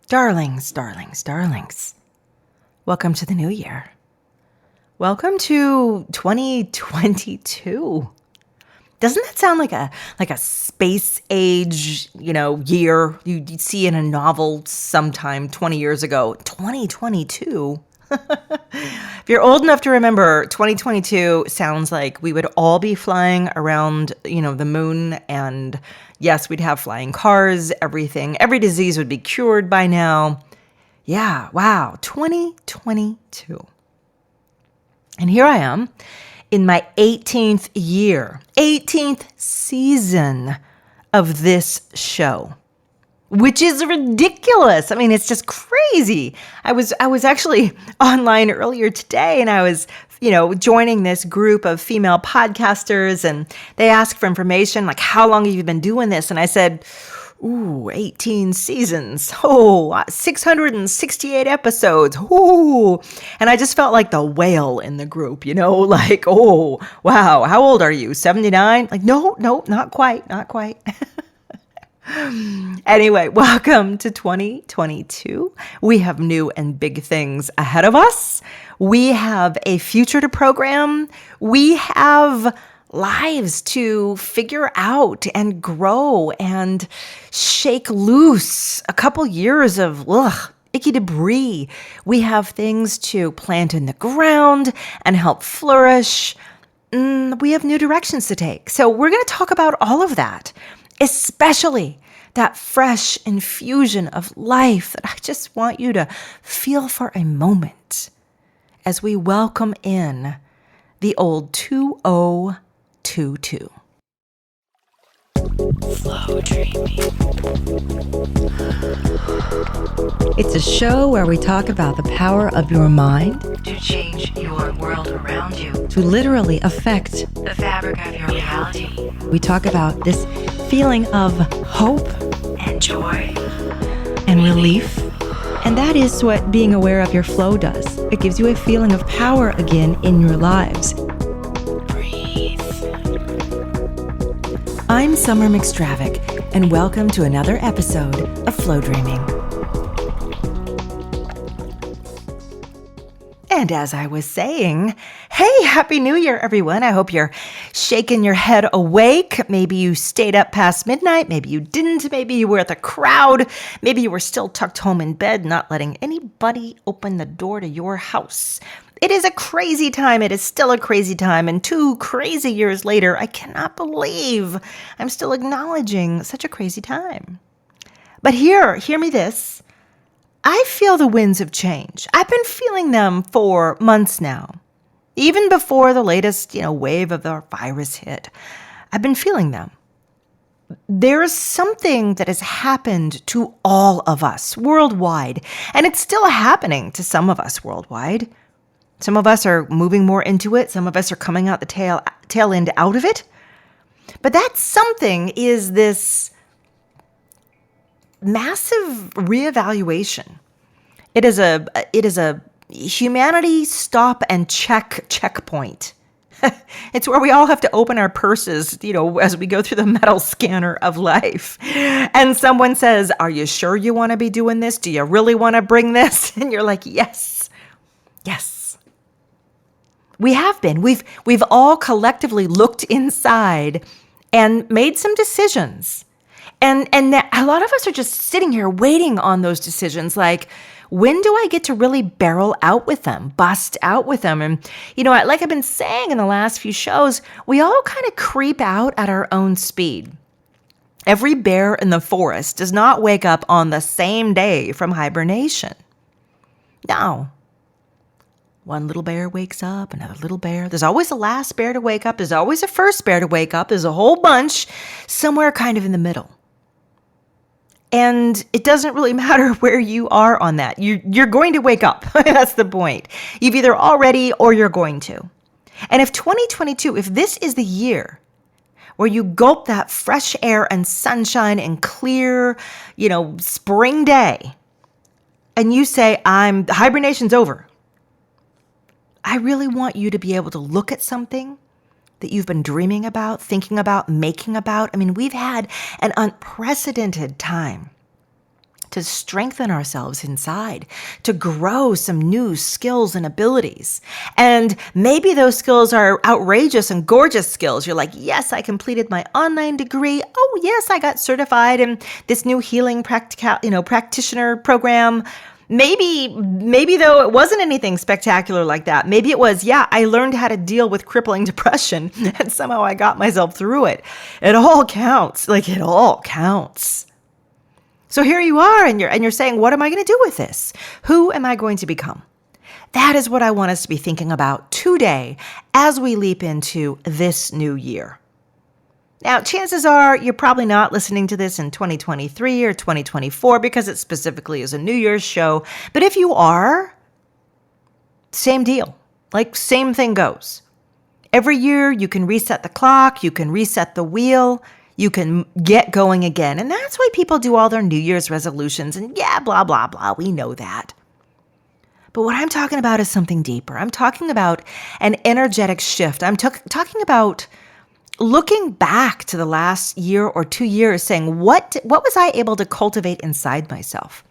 Darlings, darlings, darlings. Welcome to the new year. Welcome to 2022. Doesn't that sound like a space age, year you'd see in a novel sometime 20 years ago? 2022. If you're old enough to remember, 2022 sounds like we would all be flying around, the moon, and yes, we'd have flying cars, everything. Every disease would be cured by now. Yeah, wow, 2022. And here I am in my 18th year, 18th season of this show, which is ridiculous. I mean, it's just crazy. I was actually online earlier today, and I was, joining this group of female podcasters, and they asked for information, like, how long have you been doing this? And I said, 18 seasons. 668 episodes. And I just felt like the whale in the group, like, oh, wow. How old are you? 79? Like, no, not quite. Anyway, welcome to 2022. We have new and big things ahead of us. We have a future to program. We have lives to figure out and grow and shake loose. A couple years of icky debris. We have things to plant in the ground and help flourish. We have new directions to take. So we're going to talk about all of that, especially that fresh infusion of life that I just want you to feel for a moment as we welcome in the old 2022. Flowdreaming. It's a show where we talk about the power of your mind to change your world around you, to literally affect the fabric of your reality. We talk about this feeling of hope and joy and relief. And that is what being aware of your flow does. It gives you a feeling of power again in your lives. Breathe. I'm Summer McStravick, and welcome to another episode of Flowdreaming. And as I was saying, hey, Happy New Year, everyone. I hope you're shaking your head awake. Maybe you stayed up past midnight. Maybe you didn't. Maybe you were at the crowd. Maybe you were still tucked home in bed, not letting anybody open the door to your house. It is a crazy time. It is still a crazy time. And 2 crazy years later, I cannot believe I'm still acknowledging such a crazy time. But hear me this. I feel the winds of change. I've been feeling them for months now. Even before the latest, wave of the virus hit, I've been feeling them. There is something that has happened to all of us worldwide, and it's still happening to some of us worldwide. Some of us are moving more into it. Some of us are coming out the tail end out of it. But that something is this massive reevaluation. It is a humanity stop and checkpoint. It's where we all have to open our purses, as we go through the metal scanner of life. And someone says, "Are you sure you want to be doing this? Do you really want to bring this?" And you're like, "Yes. We have been. We've all collectively looked inside and made some decisions. And a lot of us are just sitting here waiting on those decisions, like, when do I get to really barrel out with them, bust out with them? And, like I've been saying in the last few shows, we all kind of creep out at our own speed. Every bear in the forest does not wake up on the same day from hibernation. No. One little bear wakes up, another little bear. There's always a last bear to wake up. There's always a first bear to wake up. There's a whole bunch somewhere kind of in the middle. And it doesn't really matter where you are on that. You're going to wake up. That's the point. You've either already or you're going to. And if 2022, if this is the year where you gulp that fresh air and sunshine and clear, spring day, and you say, hibernation's over, I really want you to be able to look at something that you've been dreaming about, thinking about, making about. I mean, we've had an unprecedented time to strengthen ourselves inside, to grow some new skills and abilities. And maybe those skills are outrageous and gorgeous skills. You're like, yes, I completed my online degree. Oh, yes, I got certified in this new healing practitioner program. Maybe though it wasn't anything spectacular like that. Maybe it was, yeah, I learned how to deal with crippling depression and somehow I got myself through it. It all counts. Like it all counts. So here you are and you're saying, what am I going to do with this? Who am I going to become? That is what I want us to be thinking about today as we leap into this new year. Now, chances are you're probably not listening to this in 2023 or 2024 because it specifically is a New Year's show. But if you are, same deal. Like same thing goes. Every year you can reset the clock, you can reset the wheel, you can get going again. And that's why people do all their New Year's resolutions and yeah, blah, blah, blah. We know that. But what I'm talking about is something deeper. I'm talking about an energetic shift. I'm talking about looking back to the last year or 2 years saying, what was I able to cultivate inside myself?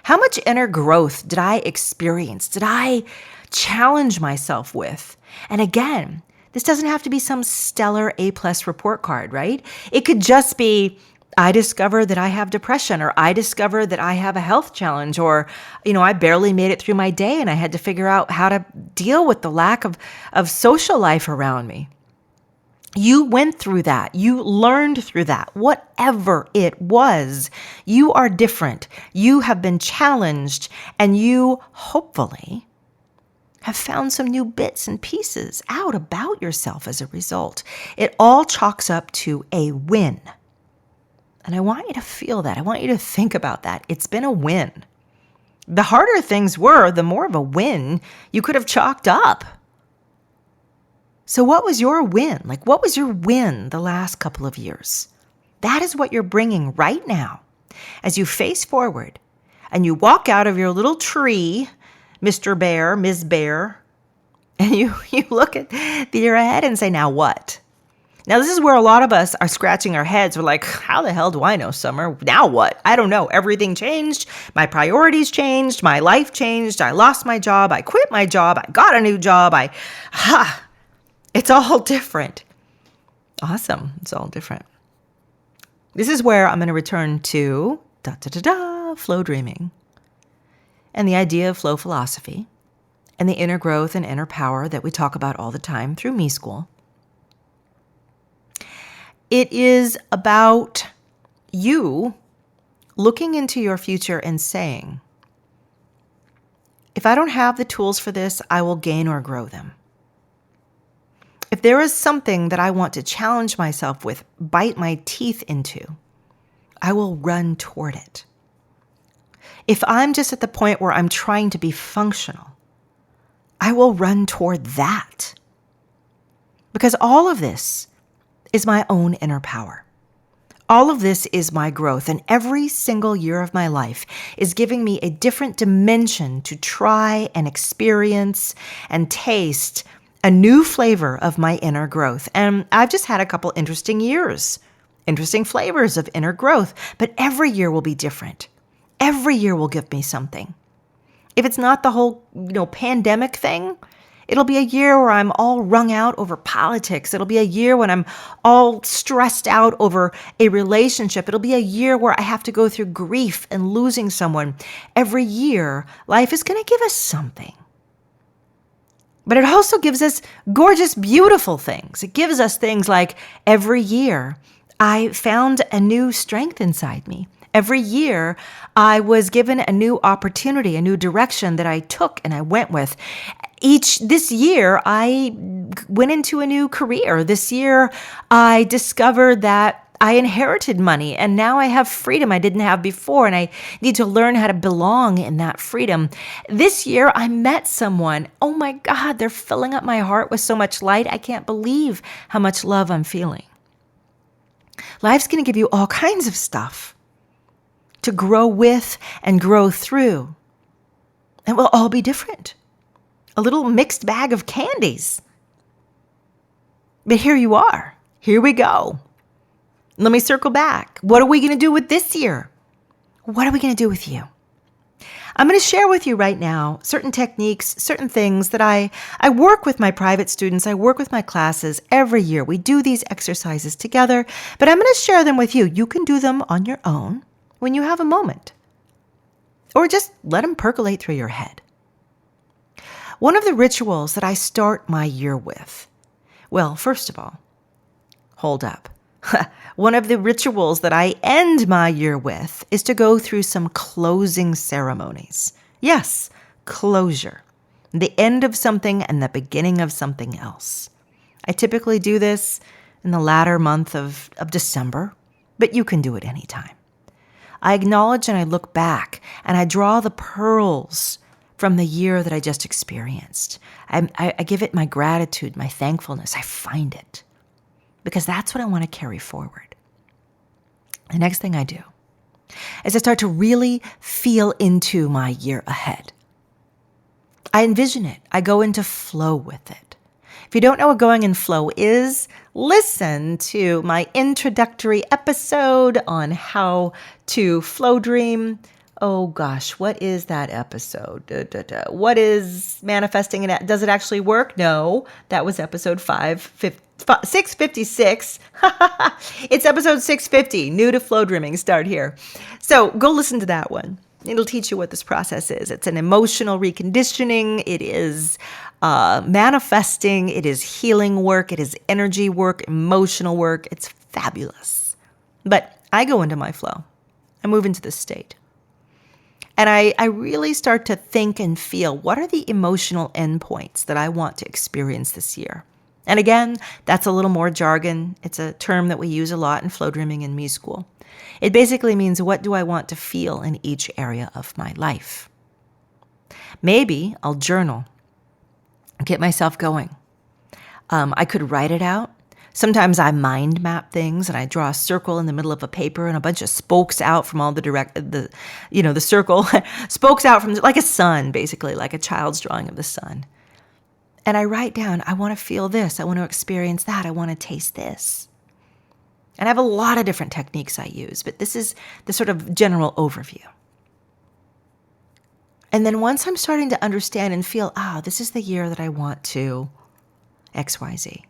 How much inner growth did I experience? Did I challenge myself with? And again, this doesn't have to be some stellar A+ report card, right? It could just be, I discovered that I have depression, or I discovered that I have a health challenge, or, I barely made it through my day and I had to figure out how to deal with the lack of social life around me. You went through that. You learned through that. Whatever it was, you are different. You have been challenged, and you hopefully have found some new bits and pieces out about yourself as a result. It all chalks up to a win. And I want you to feel that. I want you to think about that. It's been a win. The harder things were, the more of a win you could have chalked up. So what was your win? Like, what was your win the last couple of years? That is what you're bringing right now as you face forward and you walk out of your little tree, Mr. Bear, Ms. Bear, and you look at the year ahead and say, now what? Now, this is where a lot of us are scratching our heads. We're like, how the hell do I know, Summer? Now what? I don't know. Everything changed. My priorities changed. My life changed. I lost my job. I quit my job. I got a new job. It's all different. Awesome. It's all different. This is where I'm going to return to flow dreaming and the idea of flow philosophy and the inner growth and inner power that we talk about all the time through Me School. It is about you looking into your future and saying, if I don't have the tools for this, I will gain or grow them. If there is something that I want to challenge myself with, bite my teeth into, I will run toward it. If I'm just at the point where I'm trying to be functional, I will run toward that. Because all of this is my own inner power. All of this is my growth, and every single year of my life is giving me a different dimension to try and experience and taste a new flavor of my inner growth. And I've just had a couple interesting years, interesting flavors of inner growth, but every year will be different. Every year will give me something. If it's not the whole, pandemic thing, it'll be a year where I'm all wrung out over politics. It'll be a year when I'm all stressed out over a relationship. It'll be a year where I have to go through grief and losing someone. Every year, life is going to give us something. But it also gives us gorgeous, beautiful things. It gives us things like every year I found a new strength inside me. Every year I was given a new opportunity, a new direction that I took and I went with. This year I went into a new career. This year I discovered that I inherited money and now I have freedom I didn't have before, and I need to learn how to belong in that freedom. This year I met someone. Oh my God, they're filling up my heart with so much light. I can't believe how much love I'm feeling. Life's going to give you all kinds of stuff to grow with and grow through. And we'll all be different. A little mixed bag of candies. But here you are. Here we go. Let me circle back. What are we going to do with this year? What are we going to do with you? I'm going to share with you right now certain techniques, certain things that I work with my private students. I work with my classes every year. We do these exercises together, but I'm going to share them with you. You can do them on your own when you have a moment, or just let them percolate through your head. One of the rituals that I start my year with, well, first of all, hold up. One of the rituals that I end my year with is to go through some closing ceremonies. Yes, closure. The end of something and the beginning of something else. I typically do this in the latter month of December, but you can do it anytime. I acknowledge and I look back and I draw the pearls from the year that I just experienced. I give it my gratitude, my thankfulness. I find it because that's what I want to carry forward. The next thing I do is I start to really feel into my year ahead. I envision it. I go into flow with it. If you don't know what going in flow is, listen to my introductory episode on how to flow dream. Oh gosh, what is that episode? What is manifesting? Does it actually work? No, that was episode 656. It's episode 650, new to flow dreaming, start here. So go listen to that one. It'll teach you what this process is. It's an emotional reconditioning. It is manifesting. It is healing work. It is energy work, emotional work. It's fabulous. But I go into my flow. I move into this state. And I really start to think and feel, what are the emotional endpoints that I want to experience this year? And again, that's a little more jargon. It's a term that we use a lot in flow dreaming in me school. It basically means, what do I want to feel in each area of my life? Maybe I'll journal, get myself going. I could write it out. Sometimes I mind map things and I draw a circle in the middle of a paper and a bunch of spokes out from all the circle, spokes out from like a sun, basically, like a child's drawing of the sun. And I write down, I want to feel this. I want to experience that. I want to taste this. And I have a lot of different techniques I use, but this is the sort of general overview. And then once I'm starting to understand and feel, this is the year that I want to XYZ.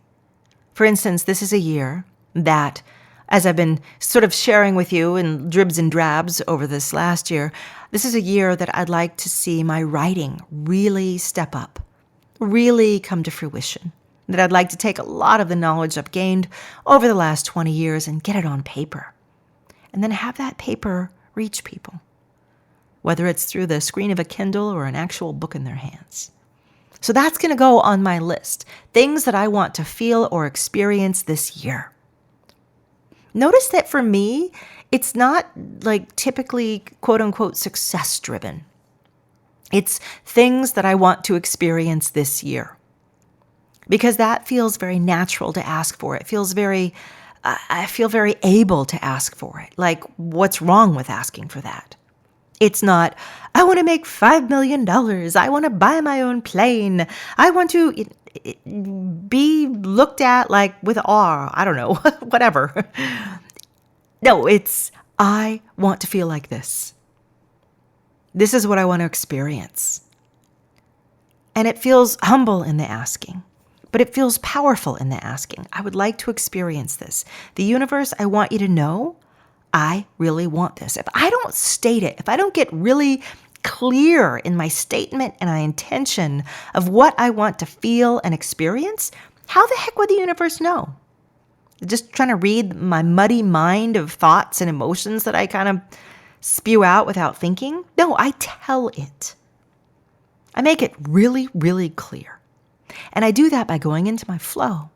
For instance, this is a year that, as I've been sort of sharing with you in dribs and drabs over this last year, this is a year that I'd like to see my writing really step up, really come to fruition. That I'd like to take a lot of the knowledge I've gained over the last 20 years and get it on paper. And then have that paper reach people, whether it's through the screen of a Kindle or an actual book in their hands. So that's going to go on my list. Things that I want to feel or experience this year. Notice that for me, it's not like typically quote unquote success driven. It's things that I want to experience this year. Because that feels very natural to ask for. It feels I feel very able to ask for it. Like, what's wrong with asking for that? It's not, I want to make $5 million. I want to buy my own plane. I want to be looked at like with awe. I don't know, whatever. No, it's, I want to feel like this. This is what I want to experience. And it feels humble in the asking, but it feels powerful in the asking. I would like to experience this. The universe, I want you to know, I really want this. If I don't state it, if I don't get really clear in my statement and my intention of what I want to feel and experience, how the heck would the universe know? Just trying to read my muddy mind of thoughts and emotions that I kind of spew out without thinking? No, I tell it. I make it really, really clear. And I do that by going into my flow.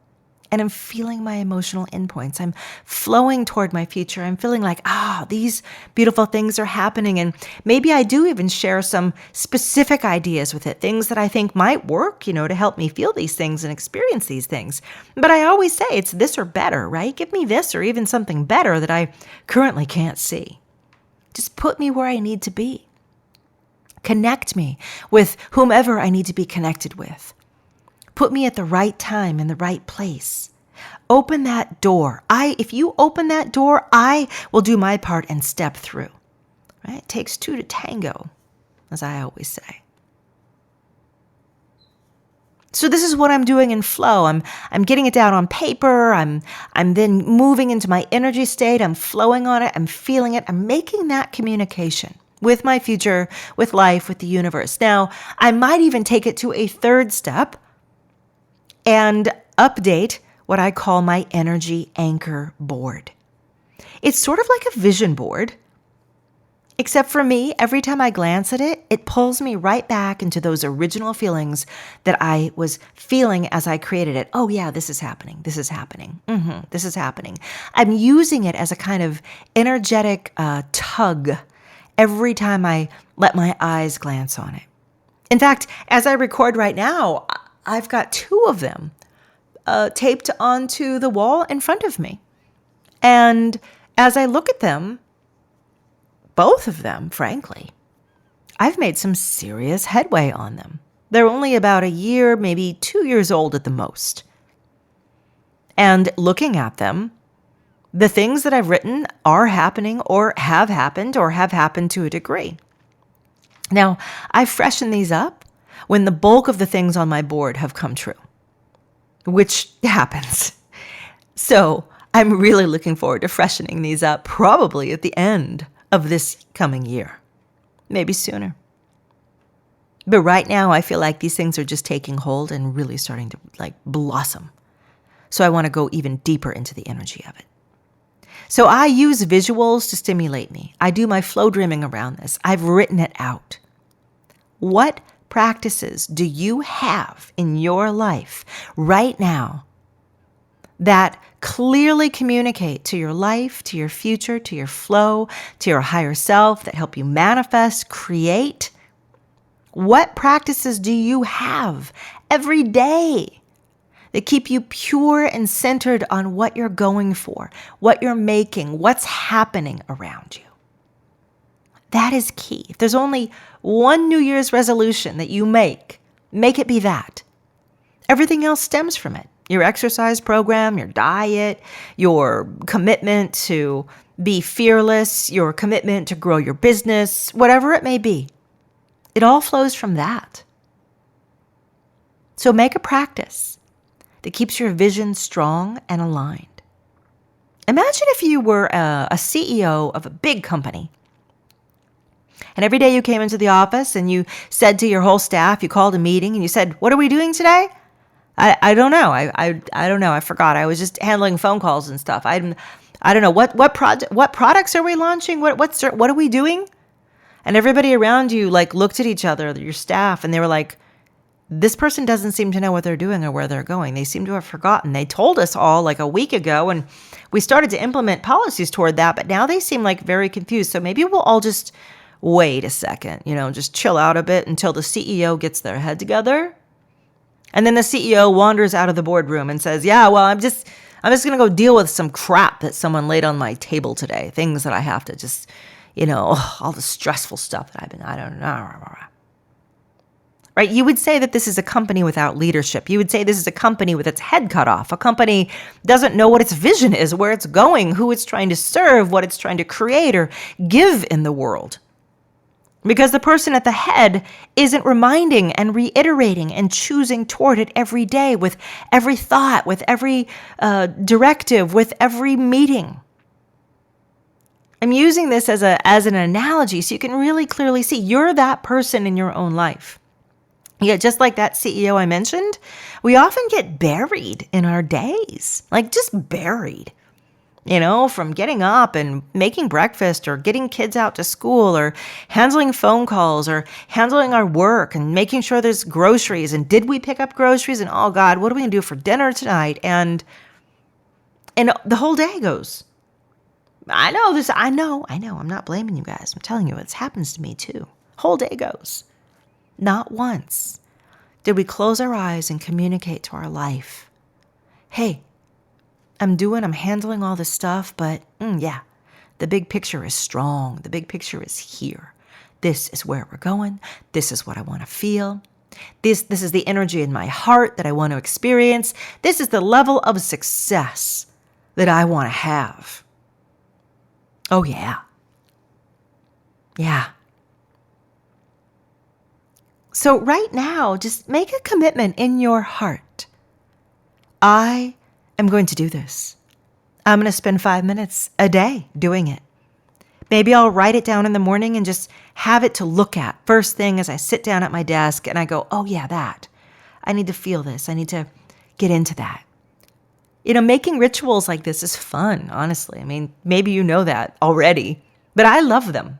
And I'm feeling my emotional endpoints. I'm flowing toward my future. I'm feeling like, these beautiful things are happening. And maybe I do even share some specific ideas with it, things that I think might work, to help me feel these things and experience these things. But I always say it's this or better, right? Give me this or even something better that I currently can't see. Just put me where I need to be. Connect me with whomever I need to be connected with. Put me at the right time in the right place. Open that door. If you open that door, I will do my part and step through. right? It takes two to tango, as I always say. So this is what I'm doing in flow. I'm getting it down on paper. I'm then moving into my energy state. I'm flowing on it. I'm feeling it. I'm making that communication with my future, with life, with the universe. Now, I might even take it to a third step and update what I call my energy anchor board. It's sort of like a vision board. Except for me, every time I glance at it, it pulls me right back into those original feelings that I was feeling as I created it. Oh yeah, this is happening. This is happening. This is happening. I'm using it as a kind of energetic tug every time I let my eyes glance on it. In fact, as I record right now, I've got two of them taped onto the wall in front of me. And as I look at them, both of them, frankly, I've made some serious headway on them. They're only about a year, maybe 2 years old at the most. And looking at them, the things that I've written are happening or have happened to a degree. Now, I freshen these up when the bulk of the things on my board have come true, which happens. So I'm really looking forward to freshening these up probably at the end of this coming year, maybe sooner. But right now, I feel like these things are just taking hold and really starting to blossom. So I want to go even deeper into the energy of it. So I use visuals to stimulate me. I do my flow dreaming around this. I've written it out. What practices do you have in your life right now that clearly communicate to your life, to your future, to your flow, to your higher self, that help you manifest, create? What practices do you have every day that keep you pure and centered on what you're going for, what you're making, what's happening around you? That is key. If there's only one New Year's resolution that you make it be that. Everything else stems from it. Your exercise program, your diet, your commitment to be fearless, your commitment to grow your business, whatever it may be. It all flows from that. So make a practice that keeps your vision strong and aligned. Imagine if you were a CEO of a big company. And every day you came into the office and you said to your whole staff, you called a meeting and you said, "What are we doing today?" I don't know. I don't know. I forgot. I was just handling phone calls and stuff. I don't know what products are we launching? What are we doing? And everybody around you looked at each other, your staff, and they were like, "This person doesn't seem to know what they're doing or where they're going. They seem to have forgotten. They told us all a week ago, and we started to implement policies toward that, but now they seem very confused. So maybe we'll all just wait a second, just chill out a bit until the CEO gets their head together." And then the CEO wanders out of the boardroom and says, "Yeah, well, I'm just going to go deal with some crap that someone laid on my table today. Things that I have to just, all the stressful stuff that I don't know." Right? You would say that this is a company without leadership. You would say this is a company with its head cut off. A company doesn't know what its vision is, where it's going, who it's trying to serve, what it's trying to create or give in the world. Because the person at the head isn't reminding and reiterating and choosing toward it every day with every thought, with every directive, with every meeting. I'm using this as an analogy so you can really clearly see you're that person in your own life. Yeah, just like that CEO I mentioned, we often get buried in our days, just buried. From getting up and making breakfast or getting kids out to school or handling phone calls or handling our work and making sure there's groceries. And did we pick up groceries? And oh God, what are we going to do for dinner tonight? And the whole day goes. I know this. I know. I'm not blaming you guys. I'm telling you, it happens to me too. Whole day goes. Not once did we close our eyes and communicate to our life. Hey, I'm handling all this stuff, but yeah, the big picture is strong. The big picture is here. This is where we're going. This is what I want to feel. This is the energy in my heart that I want to experience. This is the level of success that I want to have. Oh yeah. Yeah. So right now, just make a commitment in your heart. I am going to do this. I'm going to spend 5 minutes a day doing it. Maybe I'll write it down in the morning and just have it to look at first thing as I sit down at my desk and I go, oh yeah, that. I need to feel this. I need to get into that. Making rituals like this is fun, honestly. I mean, maybe you know that already, but I love them.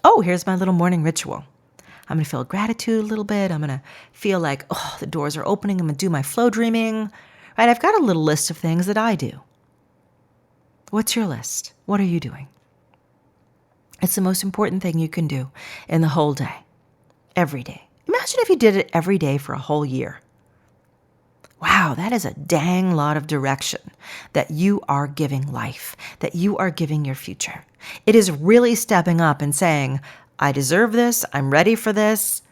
Oh, here's my little morning ritual. I'm going to feel gratitude a little bit. I'm going to feel like, oh, the doors are opening. I'm going to do my flow dreaming. Right? I've got a little list of things that I do. What's your list? What are you doing? It's the most important thing you can do in the whole day, every day. Imagine if you did it every day for a whole year. Wow, that is a dang lot of direction that you are giving life, that you are giving your future. It is really stepping up and saying, I deserve this. I'm ready for this.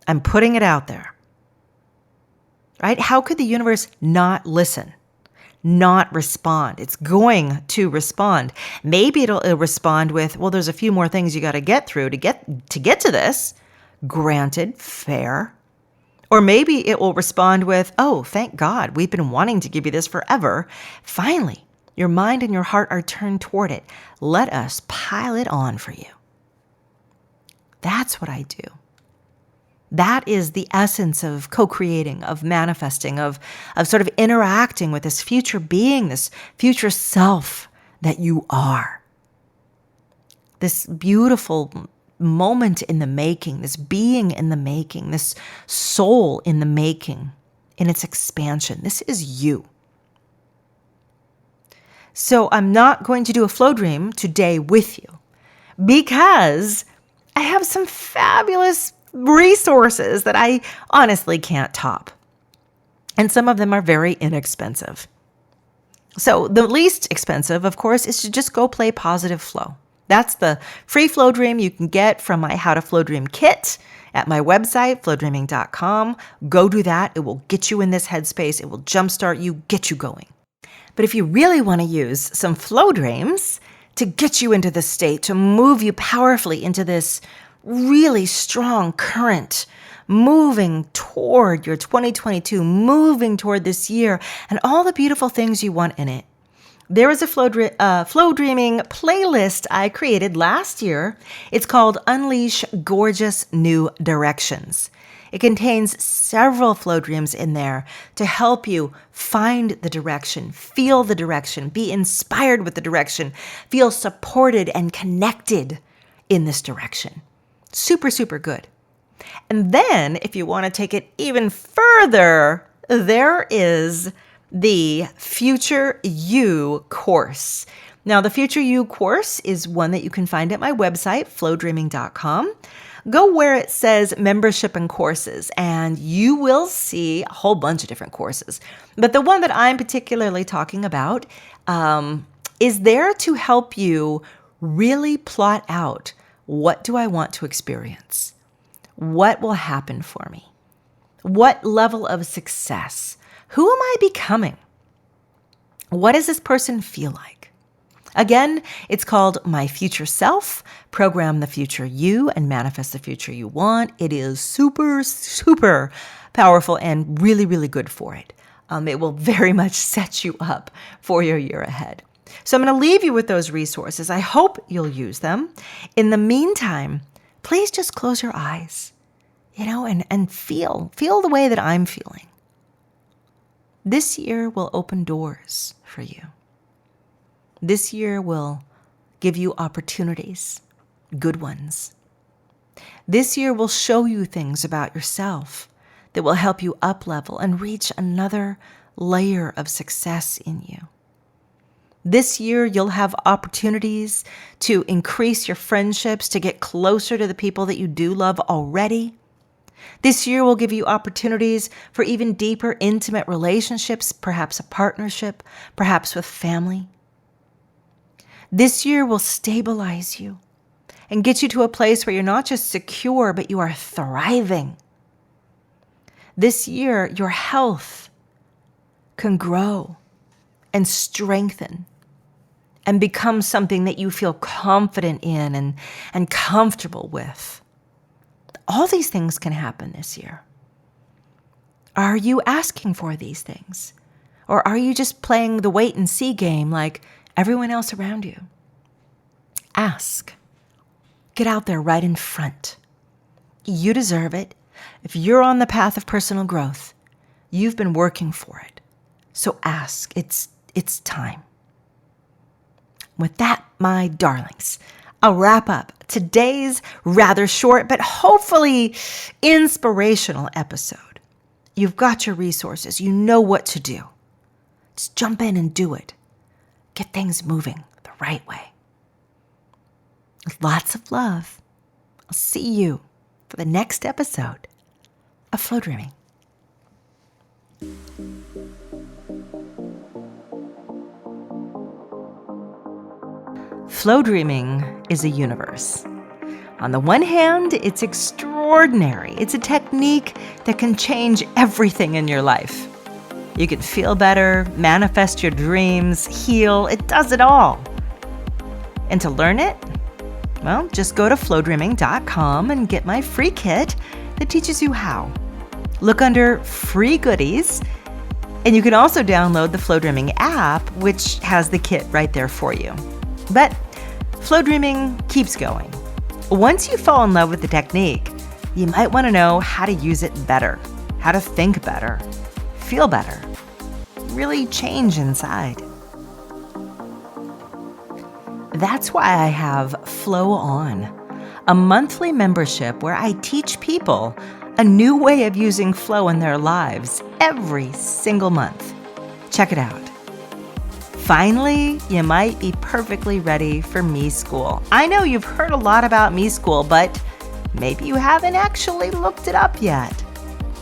I'm putting it out there. Right? How could the universe not listen? Not respond? It's going to respond. Maybe it'll respond with, well, there's a few more things you got to get through to get to this. Granted, fair. Or maybe it will respond with, oh, thank God, we've been wanting to give you this forever. Finally, your mind and your heart are turned toward it. Let us pile it on for you. That's what I do. That is the essence of co-creating, of manifesting, of sort of interacting with this future being, this future self that you are. This beautiful moment in the making, this being in the making, this soul in the making, in its expansion. This is you. So I'm not going to do a flow dream today with you because I have some fabulous resources that I honestly can't top. And some of them are very inexpensive. So the least expensive, of course, is to just go play Positive Flow. That's the free flow dream you can get from my How to Flow Dream kit at my website, flowdreaming.com. Go do that. It will get you in this headspace. It will jumpstart you, get you going. But if you really want to use some flow dreams to get you into this state, to move you powerfully into this really strong current, moving toward your 2022, moving toward this year and all the beautiful things you want in it. There is a flow dreaming playlist I created last year. It's called Unleash Gorgeous New Directions. It contains several flow dreams in there to help you find the direction, feel the direction, be inspired with the direction, feel supported and connected in this direction. Super, super good. And then if you want to take it even further, there is the Future You course. Now, the Future You course is one that you can find at my website, flowdreaming.com. Go where it says membership and courses, and you will see a whole bunch of different courses. But the one that I'm particularly talking about is there to help you really plot out, what do I want to experience? What will happen for me? What level of success? Who am I becoming? What does this person feel like? Again, it's called My Future Self, Program the Future You and Manifest the Future You Want. It is super, super powerful and really, really good for it. It will very much set you up for your year ahead. So I'm going to leave you with those resources. I hope you'll use them. In the meantime, please just close your eyes, and feel the way that I'm feeling. This year will open doors for you. This year will give you opportunities, good ones. This year will show you things about yourself that will help you up-level and reach another layer of success in you. This year, you'll have opportunities to increase your friendships, to get closer to the people that you do love already. This year will give you opportunities for even deeper, intimate relationships, perhaps a partnership, perhaps with family. This year will stabilize you and get you to a place where you're not just secure, but you are thriving. This year, your health can grow and strengthen and become something that you feel confident in and comfortable with. All these things can happen this year. Are you asking for these things? Or are you just playing the wait and see game like everyone else around you? Ask. Get out there right in front. You deserve it. If you're on the path of personal growth, you've been working for it. So ask. It's time. With that, my darlings, I'll wrap up today's rather short but hopefully inspirational episode. You've got your resources. You know what to do. Just jump in and do it. Get things moving the right way. With lots of love, I'll see you for the next episode of Flowdreaming. Flowdreaming is a universe. On the one hand, it's extraordinary. It's a technique that can change everything in your life. You can feel better, manifest your dreams, heal. It does it all. And to learn it, well, just go to flowdreaming.com and get my free kit that teaches you how. Look under free goodies, and you can also download the Flowdreaming app, which has the kit right there for you. But Flowdreaming keeps going. Once you fall in love with the technique, you might want to know how to use it better, how to think better, feel better, really change inside. That's why I have Flow On, a monthly membership where I teach people a new way of using flow in their lives every single month. Check it out. Finally, you might be perfectly ready for Me School. I know you've heard a lot about Me School, but maybe you haven't actually looked it up yet.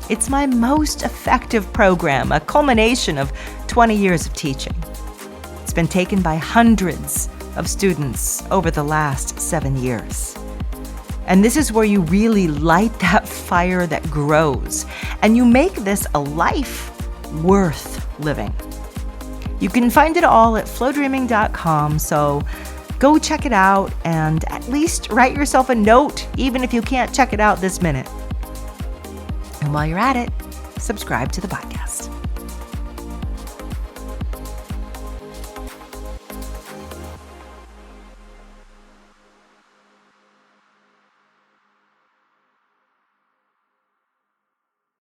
It's my most effective program, a culmination of 20 years of teaching. It's been taken by hundreds of students over the last 7 years. And this is where you really light that fire that grows, and you make this a life worth living. You can find it all at flowdreaming.com, so go check it out and at least write yourself a note, even if you can't check it out this minute. And while you're at it, subscribe to the podcast.